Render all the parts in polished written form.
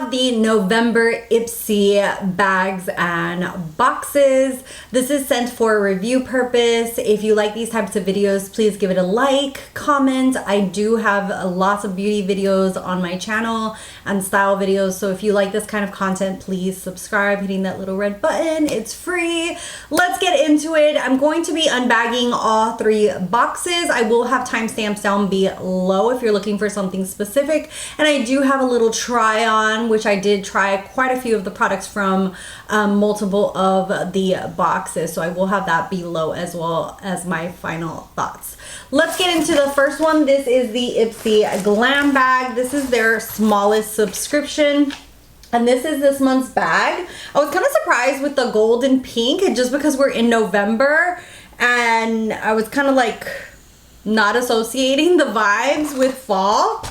have the November IPSY bags and boxes. This is sent for review purpose. If you like these types of videos, please give it a like, comment. I do have lots of beauty videos on my channel and style videos. So if you like this kind of content, please subscribe, hitting that little red button. It's free. Let's get into it. I'm going to be unbagging all 3 boxes. I will have timestamps down below if you're looking for something specific. And I do have a little try on, which I did try quite a few of the products from multiple of the boxes. So I will have that below as well as my final thoughts. Let's get into the first one. This is the IPSY Glam Bag. This is their smallest subscription. And this is this month's bag. I was kind of surprised with the gold and pink just because we're in November. And I was kind of like not associating the vibes with fall.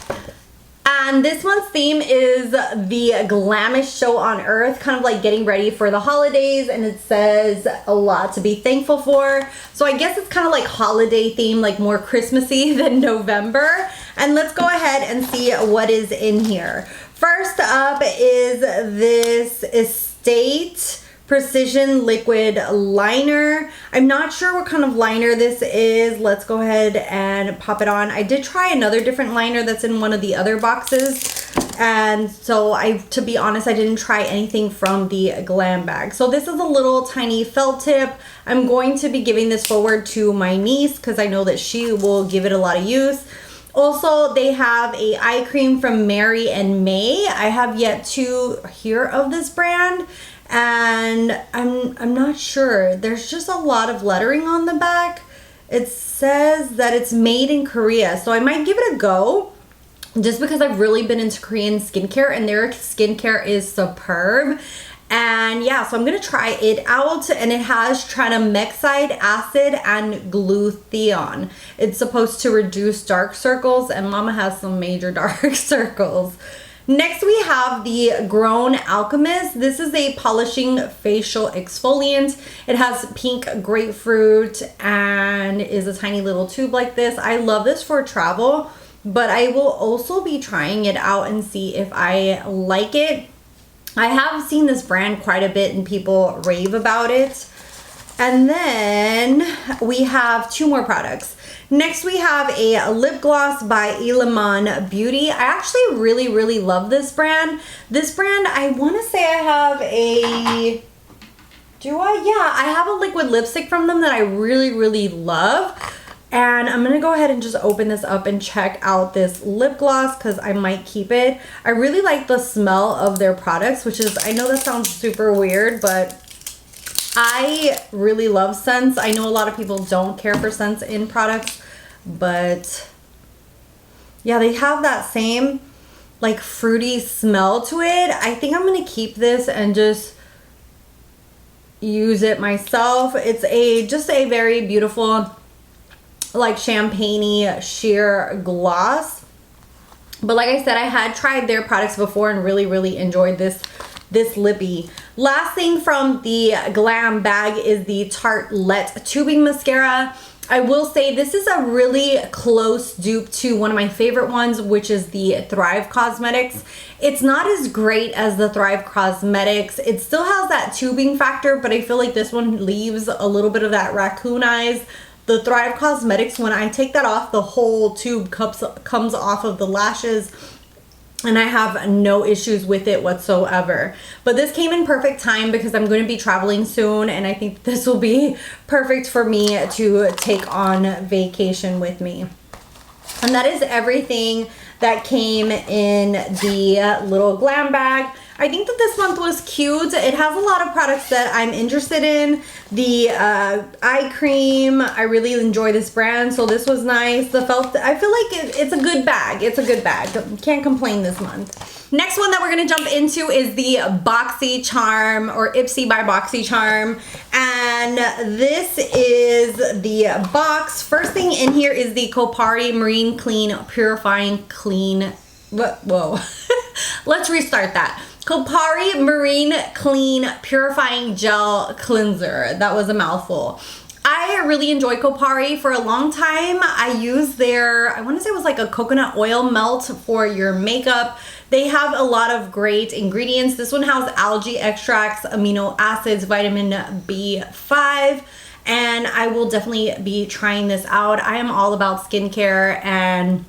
And this month's theme is the glamest show on earth, kind of like getting ready for the holidays, and it says a lot to be thankful for. So I guess it's kind of like holiday theme, like more Christmassy than November. And let's go ahead and see what is in here. First up is this Estate Precision Liquid Liner. I'm not sure what kind of liner this is. Let's go ahead and pop it on. I did try another different liner that's in one of the other boxes. And so to be honest, I didn't try anything from the Glam Bag. So this is a little tiny felt tip. I'm going to be giving this forward to my niece because I know that she will give it a lot of use. Also, they have a eye cream from Mary and May. I have yet to hear of this brand. And I'm not sure. There's just a lot of lettering on the back. It says that it's made in Korea, so I might give it a go just because I've really been into Korean skincare and their skincare is superb. And yeah, so I'm gonna try it out, and it has tranexamide acid and glutathione. It's supposed to reduce dark circles, and Mama has some major dark circles. Next, we have the Grown Alchemist. This is a polishing facial exfoliant. It has pink grapefruit and is a tiny little tube like this. I love this for travel, but I will also be trying it out and see if I like it. I have seen this brand quite a bit and people rave about it. And then we have 2 more products. Next, we have a lip gloss by Iliman Beauty. I actually really love this brand. This brand, I want to say I have a... Do I? Yeah, I have a liquid lipstick from them that I really love. And I'm going to go ahead and just open this up and check out this lip gloss because I might keep it. I really like the smell of their products, which is, I know that sounds super weird, but I really love scents. I know a lot of people don't care for scents in products, but yeah, they have that same like fruity smell to it. I think I'm gonna keep this and just use it myself. It's just a very beautiful like champagne-y sheer gloss. But like I said, I had tried their products before and really enjoyed this lippy. Last thing from the Glam Bag is the Tartelette Tubing Mascara. I will say this is a really close dupe to one of my favorite ones, which is the Thrive Cosmetics. It's not as great as the Thrive Cosmetics. It still has that tubing factor, but I feel like this one leaves a little bit of that raccoon eyes. The Thrive Cosmetics, when I take that off, the whole tube comes off of the lashes, and I have no issues with it whatsoever. But this came in perfect time because I'm going to be traveling soon, and I think this will be perfect for me to take on vacation with me. And that is everything that came in the little Glam Bag. I think that this month was cute. It has a lot of products that I'm interested in. The eye cream, I really enjoy this brand, so this was nice. The felt, I feel like it's a good bag. It's a good bag. Can't complain this month. Next one that we're gonna jump into is the boxycharm, or IPSY by boxycharm. And this is the box. First thing in here is the Kopari Marine Clean Purifying Clean. Whoa. Let's restart that. Kopari Marine Clean Purifying Gel Cleanser. That was a mouthful. I really enjoy Kopari. For a long time, I used their, I want to say it was like a coconut oil melt for your makeup. They have a lot of great ingredients. This one has algae extracts, amino acids, vitamin B5, and I will definitely be trying this out. I am all about skincare, and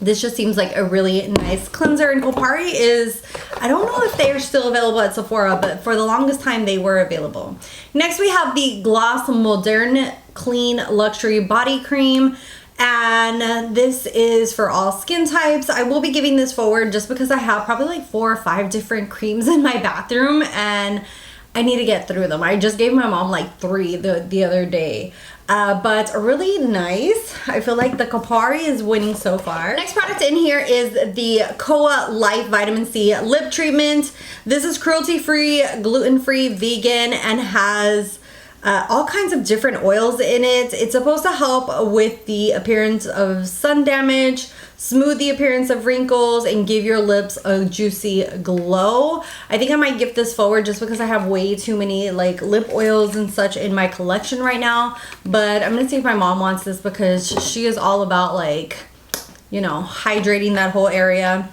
this just seems like a really nice cleanser. And Kopari is, I don't know if they are still available at Sephora, but for the longest time they were available. Next we have the Gloss Moderne Clean Luxury Body Cream. And this is for all skin types. I will be giving this forward just because I have probably like 4 or 5 different creams in my bathroom and I need to get through them. I just gave my mom like 3 the other day. But really nice. I feel like the Kopari is winning so far. Next product in here is the Koa Life Vitamin C Lip Treatment. This is cruelty-free, gluten-free, vegan, and has all kinds of different oils in it. It's supposed to help with the appearance of sun damage, smooth the appearance of wrinkles, and give your lips a juicy glow. I think I might gift this forward just because I have way too many like lip oils and such in my collection right now. But I'm gonna see if my mom wants this because she is all about like, you know, hydrating that whole area.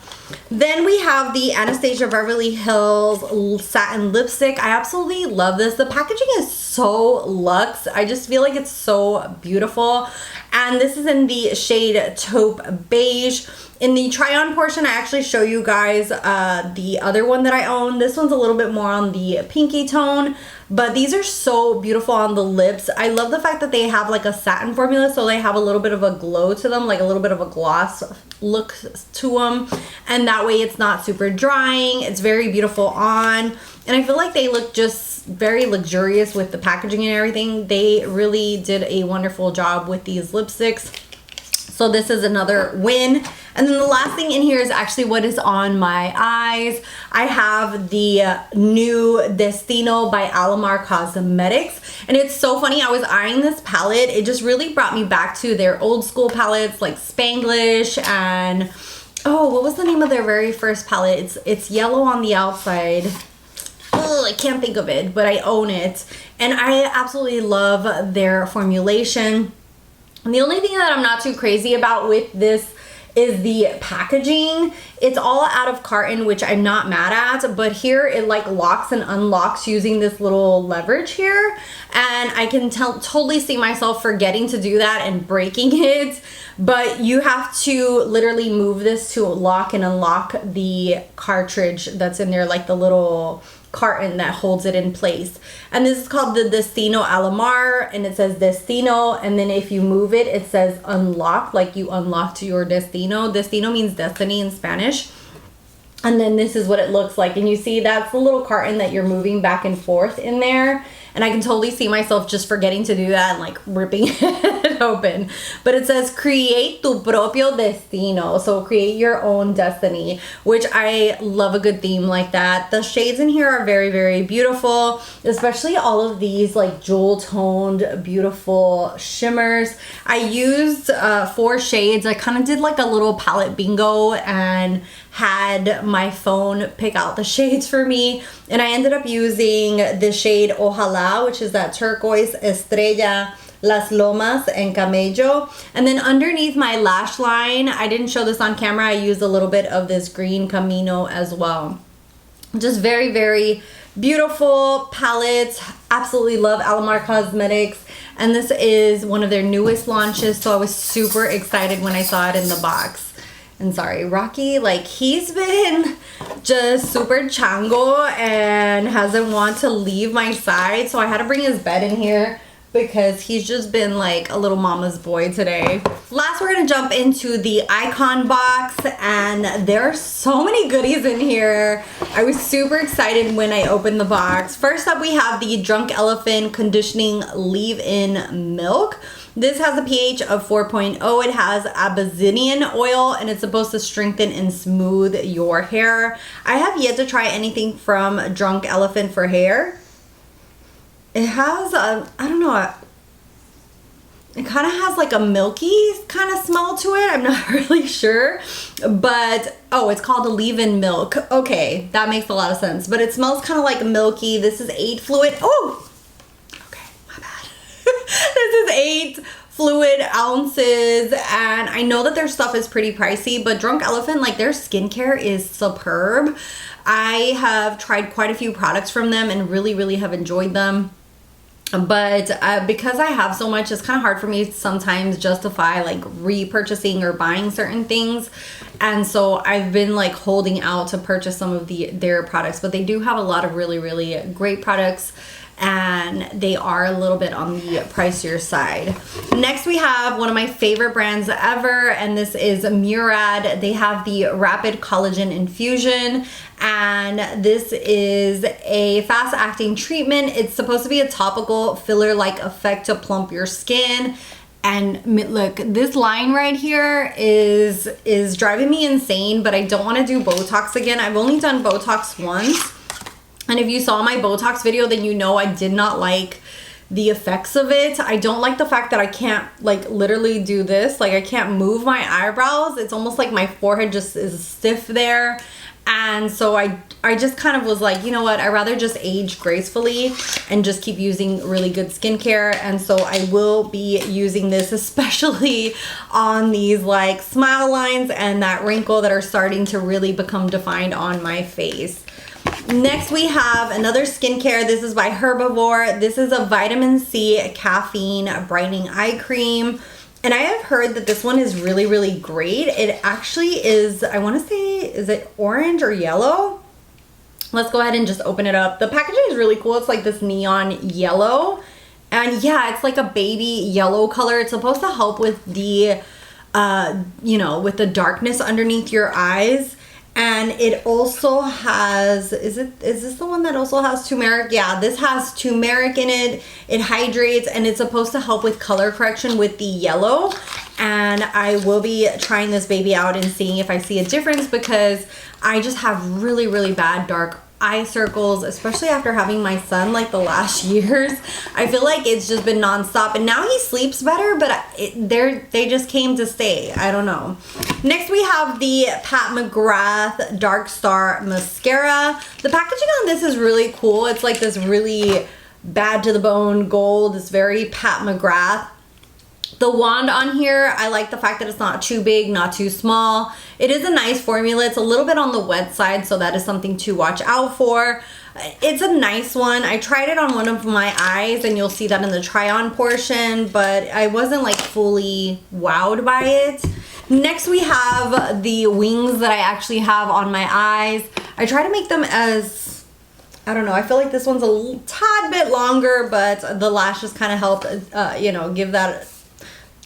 Then we have the Anastasia Beverly Hills Satin Lipstick. I absolutely love this. The packaging is so luxe. I just feel like it's so beautiful. And this is in the shade Taupe Beige. In the try-on portion, I actually show you guys the other one that I own. This one's a little bit more on the pinky tone, but these are so beautiful on the lips. I love the fact that they have like a satin formula, so they have a little bit of a glow to them, like a little bit of a gloss look to them, and that way it's not super drying. It's very beautiful on, and I feel like they look just very luxurious with the packaging and everything. They really did a wonderful job with these lipsticks. So this is another win. And then the last thing in here is actually what is on my eyes. I have the new Destino by Alamar Cosmetics. And it's so funny, I was eyeing this palette. It just really brought me back to their old school palettes like Spanglish and, oh, what was the name of their very first palette? It's yellow on the outside. Oh, I can't think of it, but I own it. And I absolutely love their formulation. And the only thing that I'm not too crazy about with this is the packaging. It's all out of carton, which I'm not mad at, but here it like locks and unlocks using this little leverage here. And I can totally see myself forgetting to do that and breaking it. But you have to literally move this to lock and unlock the cartridge that's in there, like the little carton that holds it in place. And this is called the Destino Alamar, and it says Destino, and then if you move it, it says unlock, like you unlocked your Destino. Destino means destiny in Spanish. And then this is what it looks like, and you see that's the little carton that you're moving back and forth in there. And I can totally see myself just forgetting to do that and like ripping it open. But it says create tu propio destino. So create your own destiny, which I love a good theme like that. The shades in here are very, very beautiful, especially all of these like jewel toned, beautiful shimmers. I used 4 shades. I kind of did like a little palette bingo and had my phone pick out the shades for me, and I ended up using the shade Ojalá, which is that turquoise, Estrella, Las Lomas, and Camello. And then underneath my lash line, I didn't show this on camera, I used a little bit of this green Camino as well. Just very, very beautiful palette. Absolutely love Alamar Cosmetics, and this is one of their newest launches, so I was super excited when I saw it in the box. And sorry, Rocky, like he's been just super chango and hasn't want to leave my side. So I had to bring his bed in here because he's just been like a little mama's boy today. Last, we're gonna jump into the Icon box, and there are so many goodies in here. I was super excited when I opened the box. First up, we have the Drunk Elephant Conditioning Leave-In Milk. This has a pH of 4.0. It has Abyssinian oil, and it's supposed to strengthen and smooth your hair. I have yet to try anything from Drunk Elephant for hair. It has a, I don't know, it kind of has like a milky kind of smell to it. I'm not really sure, but oh, it's called a leave-in milk. Okay, that makes a lot of sense, but it smells kind of like milky. This is 8 fluid. Oh, okay, my bad. is 8 fluid ounces, and I know that their stuff is pretty pricey, but Drunk Elephant, like, their skincare is superb. I have tried quite a few products from them and really have enjoyed them. But because I have so much, it's kind of hard for me to sometimes justify like repurchasing or buying certain things. And so I've been like holding out to purchase some of their products, but they do have a lot of really great products, and they are a little bit on the pricier side. Next we have one of my favorite brands ever, and this is Murad. They have the Rapid Collagen Infusion, and this is a fast acting treatment. It's supposed to be a topical filler like effect to plump your skin. And look, this line right here is driving me insane, but I don't want to do Botox again. I've only done Botox once. And if you saw my Botox video, then you know I did not like the effects of it. I don't like the fact that I can't like literally do this. Like I can't move my eyebrows. It's almost like my forehead just is stiff there. And so I just kind of was like, you know what, I'd rather just age gracefully and just keep using really good skincare. And so I will be using this especially on these like smile lines and that wrinkle that are starting to really become defined on my face. Next we have another skincare. This is by Herbivore. This is a vitamin C caffeine brightening eye cream. And I have heard that this one is really great. It actually is, I want to say, is it orange or yellow? Let's go ahead and just open it up. The packaging is really cool. It's like this neon yellow. And yeah, it's like a baby yellow color. It's supposed to help with the, you know, with the darkness underneath your eyes. And it also has, is this the one that also has turmeric? Yeah, this has turmeric in it. It hydrates, and it's supposed to help with color correction with the yellow. And I will be trying this baby out and seeing if I see a difference, because I just have really bad dark eye circles, especially after having my son like the last years. I feel like it's just been nonstop, and now he sleeps better, but they just came to stay. I don't know. Next we have the Pat McGrath Dark Star Mascara. The packaging on this is really cool. It's like this really bad to the bone gold. It's very Pat McGrath. The wand on here, I like the fact that it's not too big, not too small. It is a nice formula. It's a little bit on the wet side, so that is something to watch out for. It's a nice one. I tried it on one of my eyes, and you'll see that in the try on portion, but I wasn't like fully wowed by it. Next we have the wings that I actually have on my eyes. I try to make them as, I don't know, I feel like this one's a tad bit longer, but the lashes kind of help, you know, give that,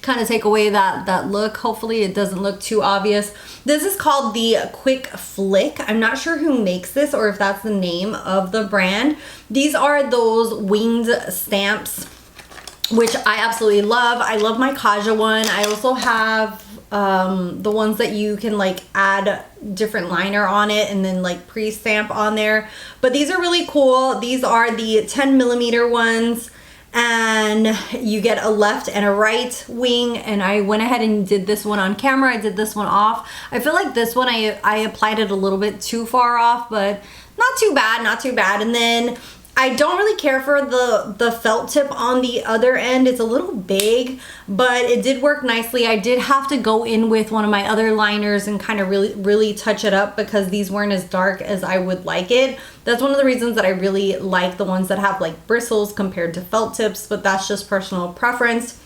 kind of take away that look. Hopefully it doesn't look too obvious. This is called the Quick Flick. I'm not sure who makes this or if that's the name of the brand. These are those winged stamps, which I absolutely love. I love my Kaja one. I also have the ones that you can like add different liner on it and then like pre-stamp on there. But these are really cool. These are the 10mm ones, and you get a left and a right wing, and I went ahead and did this one on camera. I did this one off. I feel like this one I applied it a little bit too far off, but not too bad, not too bad. And then I don't really care for the felt tip on the other end. It's a little big, but it did work nicely. I did have to go in with one of my other liners and kind of really touch it up because these weren't as dark as I would like it. That's one of the reasons that I really like the ones that have like bristles compared to felt tips, but that's just personal preference.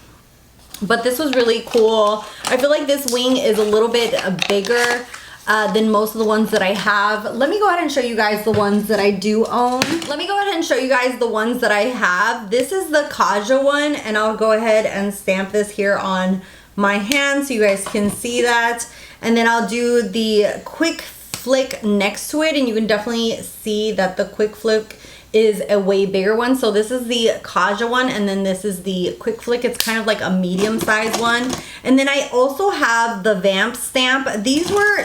But this was really cool. I feel like this wing is a little bit bigger than most of the ones that I have. Let me go ahead and show you guys the ones that I do own. Let me go ahead and show you guys the ones that I have. This is the Kaja one, and I'll go ahead and stamp this here on my hand so you guys can see that. And then I'll do the Quick Flick next to it, and you can definitely see that the Quick Flick is a way bigger one. So this is the Kaja one, and then this is the Quick Flick. It's kind of like a medium-sized one. And then I also have the Vamp stamp. These were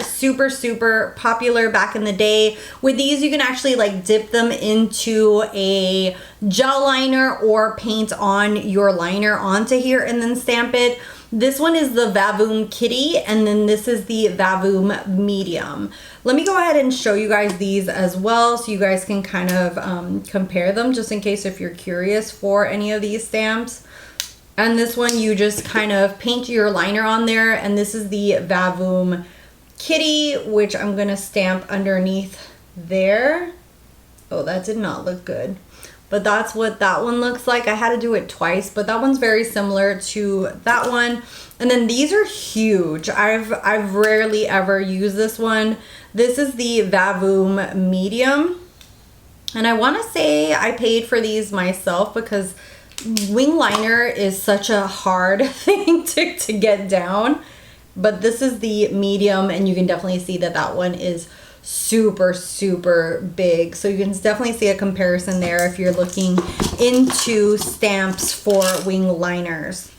super popular back in the day. With these, you can actually like dip them into a gel liner or paint on your liner onto here and then stamp it. This one is the Vavoom Kitty, and then this is the Vavoom Medium. Let me go ahead and show you guys these as well so you guys can kind of compare them just in case if you're curious for any of these stamps. And this one, you just kind of paint your liner on there. And this is the Vavoom Kitty, which I'm gonna stamp underneath there. Oh, that did not look good. But that's what that one looks like. I had to do it twice, but that one's very similar to that one. And then these are huge. I've rarely ever used this one. This is the Vavoom Medium. And I wanna say I paid for these myself because wing liner is such a hard thing to get down. But this is the medium, and you can definitely see that that one is super, super big. So you can definitely see a comparison there if you're looking into stamps for wing liners.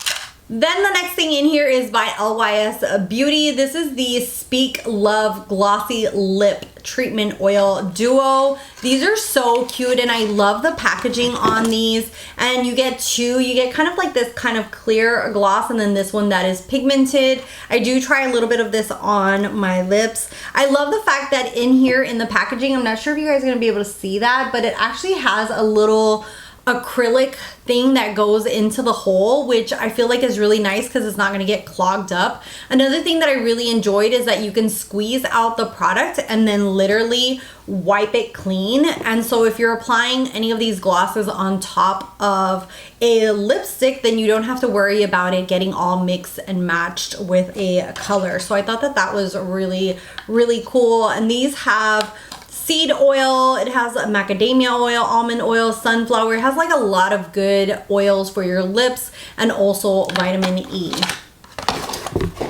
Then the next thing in here is by LYS Beauty. This is the Speak Love Glossy Lip Treatment Oil Duo. These are so cute, and I love the packaging on these. And you get two. You get kind of like this kind of clear gloss, and then this one that is pigmented. I do try a little bit of this on my lips. I love the fact that in here in the packaging, I'm not sure if you guys are going to be able to see that, but it actually has a little acrylic thing that goes into the hole, which I feel like is really nice because it's not going to get clogged up. Another thing that I really enjoyed is that you can squeeze out the product and then literally wipe it clean. And so if you're applying any of these glosses on top of a lipstick, then you don't have to worry about it getting all mixed and matched with a color. So I thought that that was really, really cool. And these have seed oil, it has a macadamia oil, almond oil, sunflower. It has like a lot of good oils for your lips, and also vitamin E.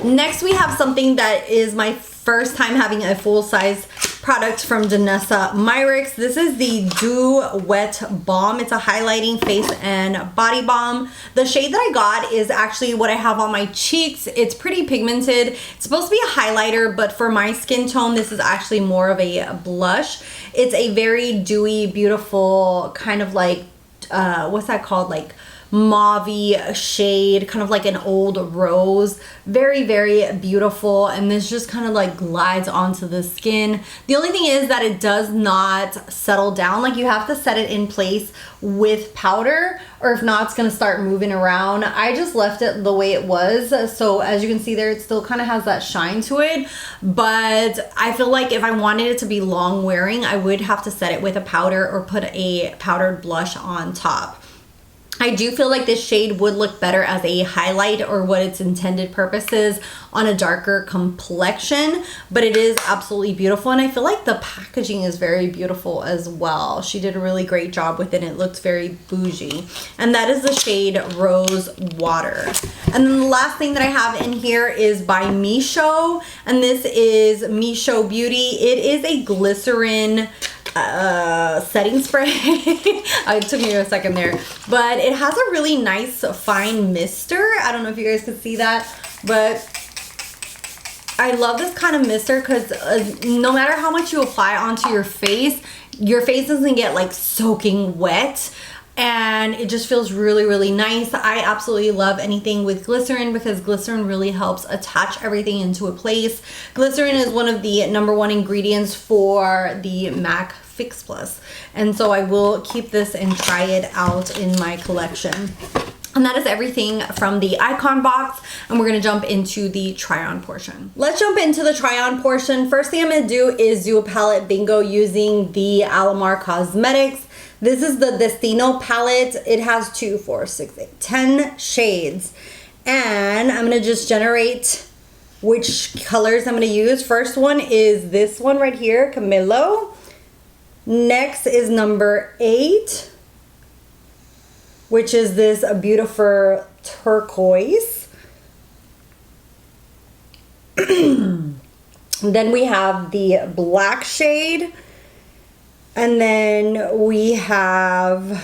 Next, we have something that is my first time having a full-size product from Danessa Myricks. This is the Dew Wet Balm. It's a highlighting face and body balm. The shade that I got is actually what I have on my cheeks. It's pretty pigmented. It's supposed to be a highlighter, but for my skin tone, this is actually more of a blush. It's a very dewy, beautiful kind of like, what's that called? Like mauve-y shade, kind of like an old rose. Very, very beautiful, and this just kind of like glides onto the skin. The only thing is that it does not settle down. Like you have to set it in place with powder, or if not, it's gonna start moving around. I just left it the way it was, so as you can see there, it still kind of has that shine to it, but I feel like if I wanted it to be long wearing, I would have to set it with a powder or put a powdered blush on top. I do feel like this shade would look better as a highlight or what its intended purpose is on a darker complexion, but it is absolutely beautiful, and I feel like the packaging is very beautiful as well. She did a really great job with it. It looks very bougie, and that is the shade Rose Water. And then the last thing that I have in here is by Misho, and this is Misho Beauty. It is a glycerin setting spray. It took me a second there, but it has a really nice fine mister. I don't know if you guys could see that, but I love this kind of mister because no matter how much you apply onto your face doesn't get like soaking wet, and it just feels really, really nice. I absolutely love anything with glycerin because glycerin really helps attach everything into a place. Glycerin is one of the #1 ingredients for the MAC Fix Plus, and so I will keep this and try it out in my collection. And that is everything from the icon box, and we're gonna jump into the try-on portion. Let's jump into the try-on portion. First thing I'm gonna do is do a palette bingo using the Alamar Cosmetics. This is the Destino palette. It has 2, 4, 6, 8, 10 shades, and I'm gonna just generate which colors I'm gonna use. First one is this one right here, Camillo. Next is number 8, which is this beautiful turquoise. Then we have the black shade, and then we have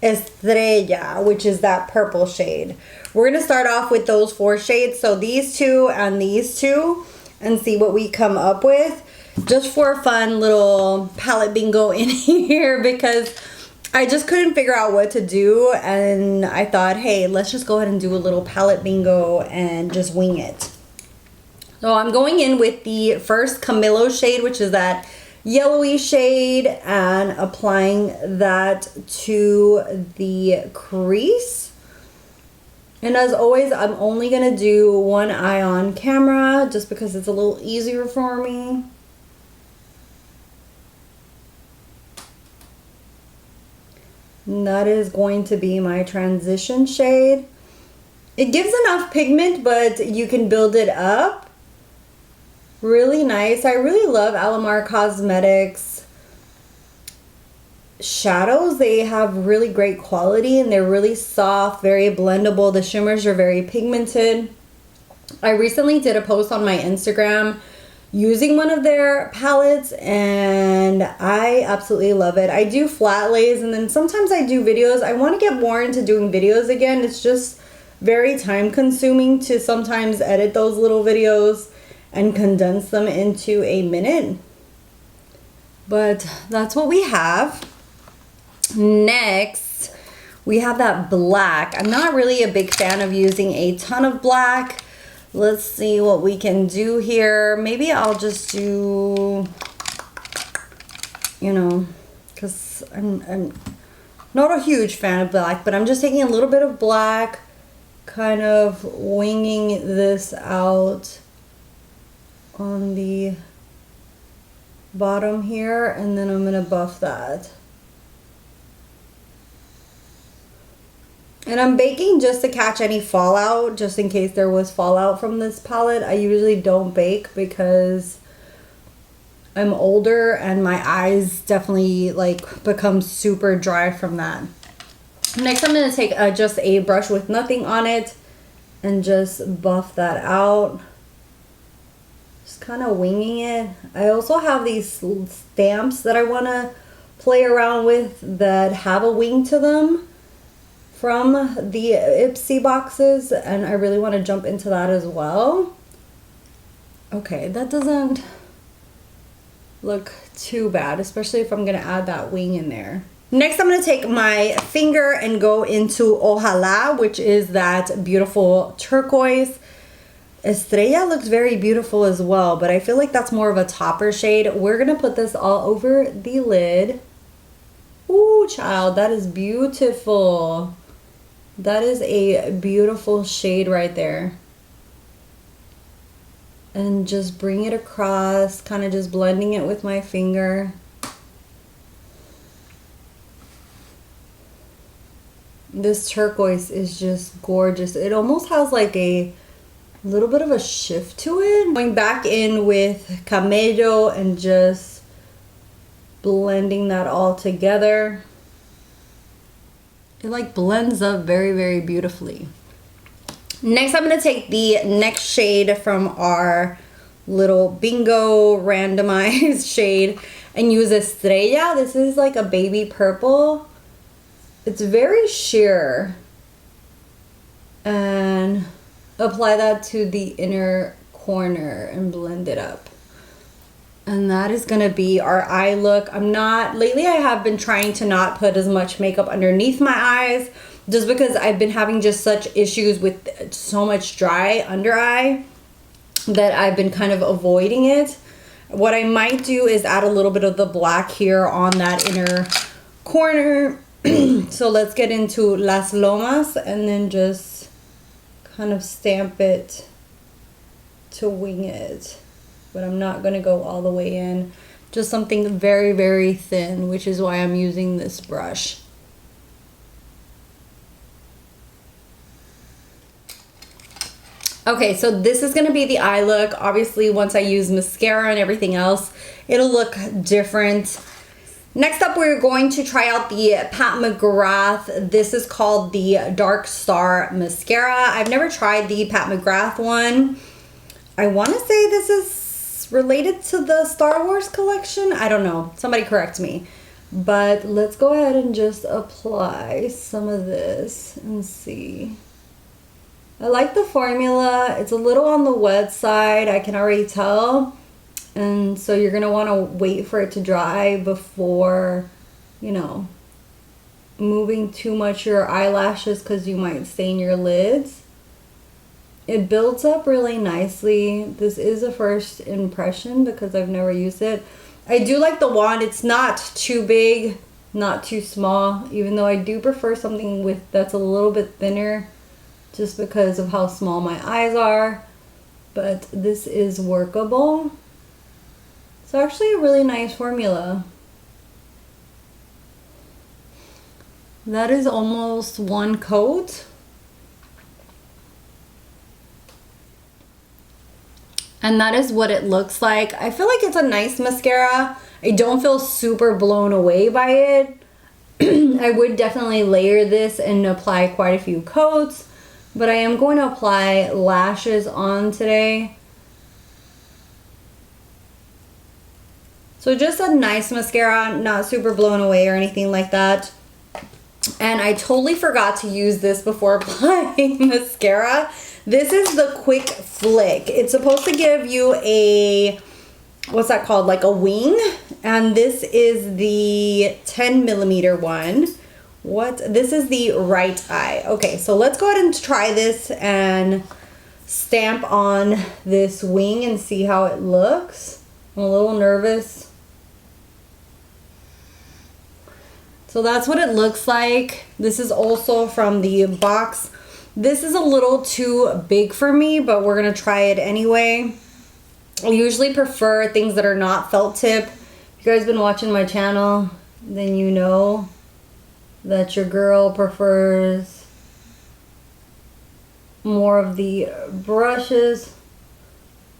Estrella, which is that purple shade. We're gonna start off with those 4 shades, so these 2 and these 2, and see what we come up with. Just for a fun little palette bingo in here, because I just couldn't figure out what to do, and I thought, hey, let's just go ahead and do a little palette bingo and just wing it. So I'm going in with the first Camillo shade, which is that yellowy shade, and applying that to the crease. And as always, I'm only gonna do one eye on camera just because it's a little easier for me. And that is going to be my transition shade. It gives enough pigment, but you can build it up. Really nice. I really love Alamar Cosmetics shadows. They have really great quality and they're really soft, very blendable. The shimmers are very pigmented. I recently did a post on my Instagram using one of their palettes and I absolutely love it. I do flat lays and then sometimes I do videos. I want to get more into doing videos again. It's just very time consuming to sometimes edit those little videos and condense them into a minute. But that's what we have. Next, we have that black. I'm not really a big fan of using a ton of black. Let's see what we can do here. Maybe I'll just do, you know, because I'm not a huge fan of black, but I'm just taking a little bit of black, kind of winging this out on the bottom here, and then I'm gonna buff that. And I'm baking just to catch any fallout, just in case there was fallout from this palette. I usually don't bake because I'm older and my eyes definitely like become super dry from that. Next, I'm going to take just a brush with nothing on it and just buff that out. Just kind of winging it. I also have these stamps that I want to play around with that have a wing to them from the IPSY boxes, and I really want to jump into that as well. Okay, that doesn't look too bad, especially if I'm going to add that wing in there. Next, I'm going to take my finger and go into Ojalá, which is that beautiful turquoise. Estrella looks very beautiful as well, but I feel like that's more of a topper shade. We're going to put this all over the lid. Ooh, child, that is beautiful. That is a beautiful shade right there. And just bring it across, kind of just blending it with my finger. This turquoise is just gorgeous. It almost has like a little bit of a shift to it. Going back in with Camello and just blending that all together. It like blends up very, very beautifully. Next, I'm going to take the next shade from our little bingo randomized shade and use Estrella. This is like a baby purple. It's very sheer. And apply that to the inner corner and blend it up. And that is gonna be our eye look. Lately I have been trying to not put as much makeup underneath my eyes just because I've been having just such issues with so much dry under eye that I've been kind of avoiding it. What I might do is add a little bit of the black here on that inner corner. So let's get into Las Lomas and then just kind of stamp it to wing it. But I'm not going to go all the way in. Just something very, very thin, which is why I'm using this brush. Okay, so this is going to be the eye look. Obviously, once I use mascara and everything else, it'll look different. Next up, we're going to try out the Pat McGrath. This is called the Dark Star Mascara. I've never tried the Pat McGrath one. I want to say this is related to the Star Wars collection. I don't know. Somebody correct me. But let's go ahead and just apply some of this and see. I like the formula. It's a little on the wet side. I can already tell. And so you're going to want to wait for it to dry before, you know, moving too much your eyelashes because you might stain your lids. It builds up really nicely. This is a first impression because I've never used it. I do like the wand. It's not too big, not too small, even though I do prefer something that's a little bit thinner just because of how small my eyes are, but this is workable. It's actually a really nice formula. That is almost one coat. And that is what it looks like. I feel like it's a nice mascara. I don't feel super blown away by it. I would definitely layer this and apply quite a few coats, but I am going to apply lashes on today. So just a nice mascara, not super blown away or anything like that. And I totally forgot to use this before applying mascara. This is the Quick Flick. It's supposed to give you a, what's that called? Like a wing. And this is the 10mm one. This is the right eye. Okay, so let's go ahead and try this and stamp on this wing and see how it looks. I'm a little nervous. So that's what it looks like. This is also from the box. This is a little too big for me, but we're gonna try it anyway. I usually prefer things that are not felt tip. If you guys been watching my channel, then you know that your girl prefers more of the brushes.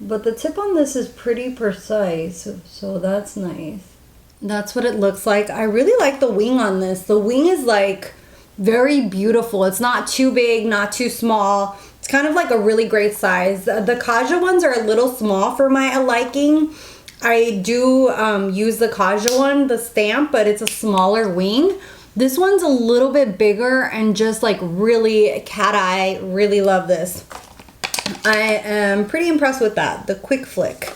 But the tip on this is pretty precise, so that's nice. That's what it looks like. I really like the wing on this. The wing is like very beautiful. It's not too big, not too small. It's kind of like a really great size. The Kaja ones are a little small for my liking. I do use the Kaja one, the stamp, but it's a smaller wing. This one's a little bit bigger and just like really cat eye. Really love this. I am pretty impressed with that, the Quick Flick.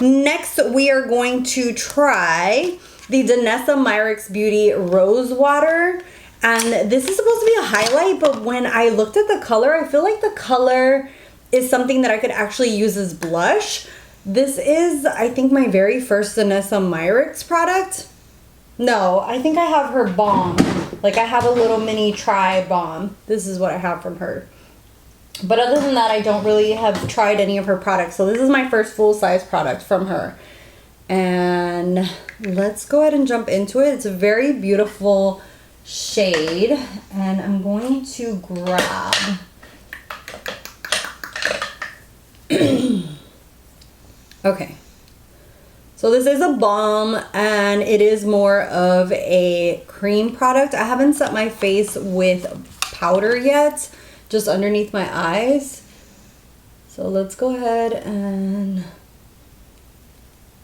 Next, we are going to try the Danessa Myricks Beauty Rose Water. And this is supposed to be a highlight, but when I looked at the color, I feel like the color is something that I could actually use as blush. This is, I think, my very first Danessa Myricks product. No, I think I have her balm. Like I have a little mini try balm. This is what I have from her. But other than that, I don't really have tried any of her products. So this is my first full-size product from her. And let's go ahead and jump into it. It's a very beautiful shade. And I'm going to grab... Okay. So this is a balm and it is more of a cream product. I haven't set my face with powder yet. Just underneath my eyes. So let's go ahead and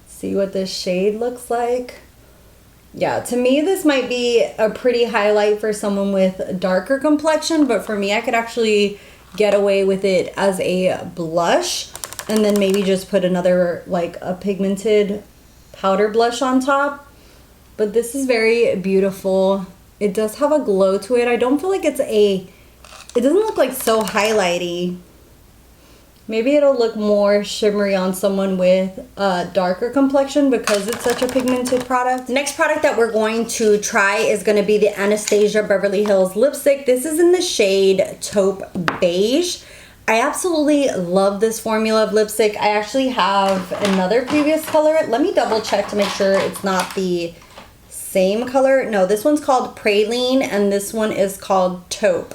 see what this shade looks like. Yeah, to me this might be a pretty highlight for someone with a darker complexion, but for me I could actually get away with it as a blush and then maybe just put another like a pigmented powder blush on top. But this is very beautiful. It does have a glow to it. I don't feel like it doesn't look like so highlighty. Maybe it'll look more shimmery on someone with a darker complexion because it's such a pigmented product. Next product that we're going to try is going to be the Anastasia Beverly Hills lipstick. This is in the shade Taupe Beige. I absolutely love this formula of lipstick. I actually have another previous color. Let me double check to make sure it's not the same color. No, this one's called Praline and this one is called Taupe.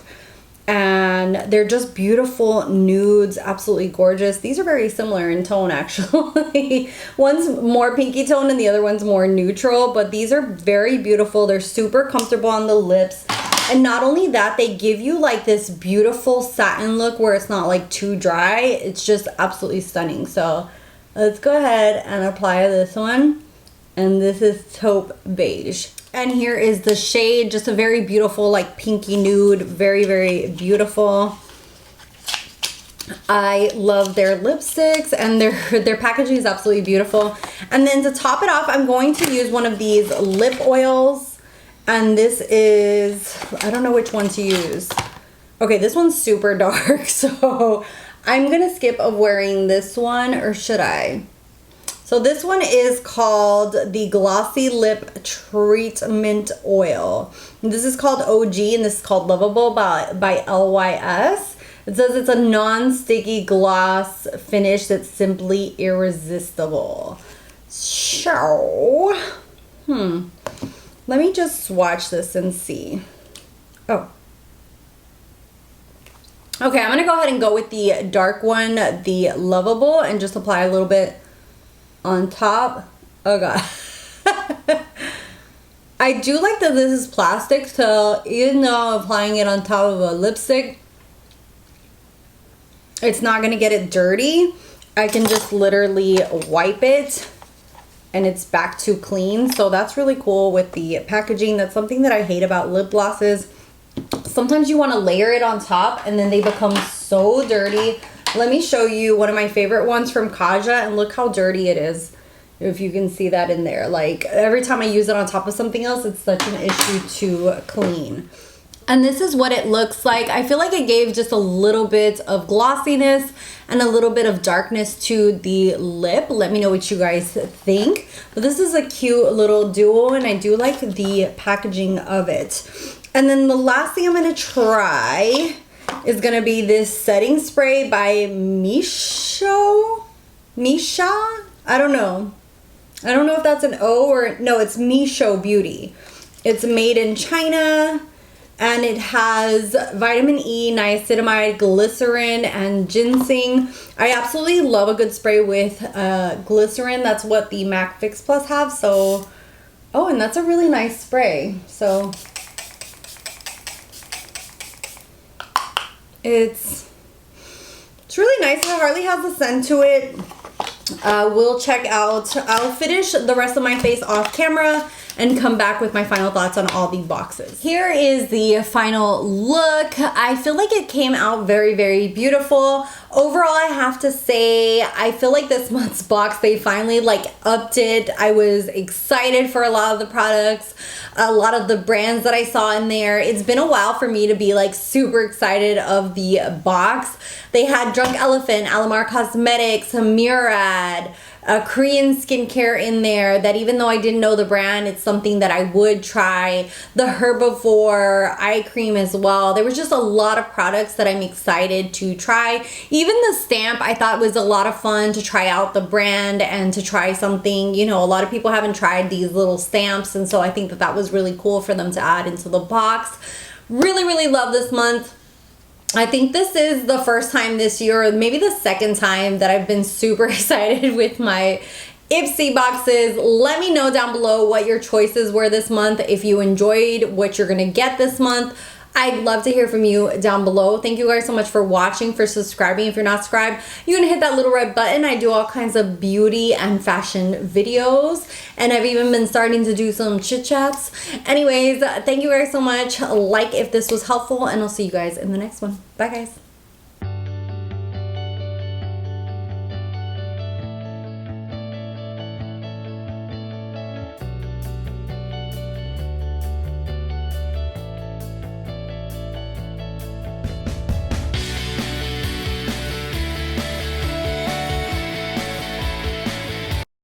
And they're just beautiful nudes, absolutely gorgeous. These are very similar in tone actually. One's more pinky tone and the other one's more neutral, but these are very beautiful. They're super comfortable on the lips. And not only that, they give you like this beautiful satin look where it's not like too dry. It's just absolutely stunning. So let's go ahead and apply this one. And this is Taupe Beige. And here is the shade, just a very beautiful like pinky nude, very, very beautiful. I love their lipsticks and their packaging is absolutely beautiful. And then to top it off, I'm going to use one of these lip oils. And this is, I don't know which one to use. Okay, this one's super dark, so I'm gonna skip of wearing this one, or should I? So this one is called the Glossy Lip Treatment Oil. And this is called OG and this is called Lovable by LYS. It says it's a non-sticky gloss finish that's simply irresistible. So, let me just swatch this and see. Oh. Okay, I'm gonna go ahead and go with the dark one, the Lovable, and just apply a little bit on top. Oh god. I do like that this is plastic, so even though I'm applying it on top of a lipstick, it's not gonna get it dirty. I can just literally wipe it and it's back to clean. So that's really cool with the packaging. That's something that I hate about lip glosses. Sometimes you want to layer it on top and then they become so dirty. Let me show you one of my favorite ones from Kaja, and look how dirty it is. If you can see that in there. Like every time I use it on top of something else, it's such an issue to clean. And this is what it looks like. I feel like it gave just a little bit of glossiness and a little bit of darkness to the lip. Let me know what you guys think. But this is a cute little duo, and I do like the packaging of it. And then the last thing I'm gonna try is gonna be this setting spray by Misha? I don't know. I don't know if that's an O or no, it's Misho Beauty. It's made in China and it has vitamin E, niacinamide, glycerin, and ginseng. I absolutely love a good spray with glycerin. That's what the MAC Fix Plus have. So, oh, and that's a really nice spray. So it's really nice. It hardly has a scent to it. We'll check out, I'll finish the rest of my face off camera and come back with my final thoughts on all the boxes. Here is the final look. I feel like it came out very, very beautiful. Overall, I have to say, I feel like this month's box, they finally like upped it. I was excited for a lot of the products, a lot of the brands that I saw in there. It's been a while for me to be like super excited of the box. They had Drunk Elephant, Alamar Cosmetics, Murad, Korean skincare in there that even though I didn't know the brand, it's something that I would try. The Herbivore eye cream as well. There was just a lot of products that I'm excited to try. Even the stamp I thought was a lot of fun to try out the brand and to try something. You know, a lot of people haven't tried these little stamps, and so I think that that was really cool for them to add into the box. Really, really love this month. I think this is the first time this year, or maybe the second time, that I've been super excited with my IPSY boxes. Let me know down below what your choices were this month. If you enjoyed what you're gonna get this month, I'd love to hear from you down below. Thank you guys so much for watching, for subscribing. If you're not subscribed, you're gonna hit that little red button. I do all kinds of beauty and fashion videos, and I've even been starting to do some chit chats. Anyways, thank you guys so much. Like if this was helpful, and I'll see you guys in the next one. Bye guys.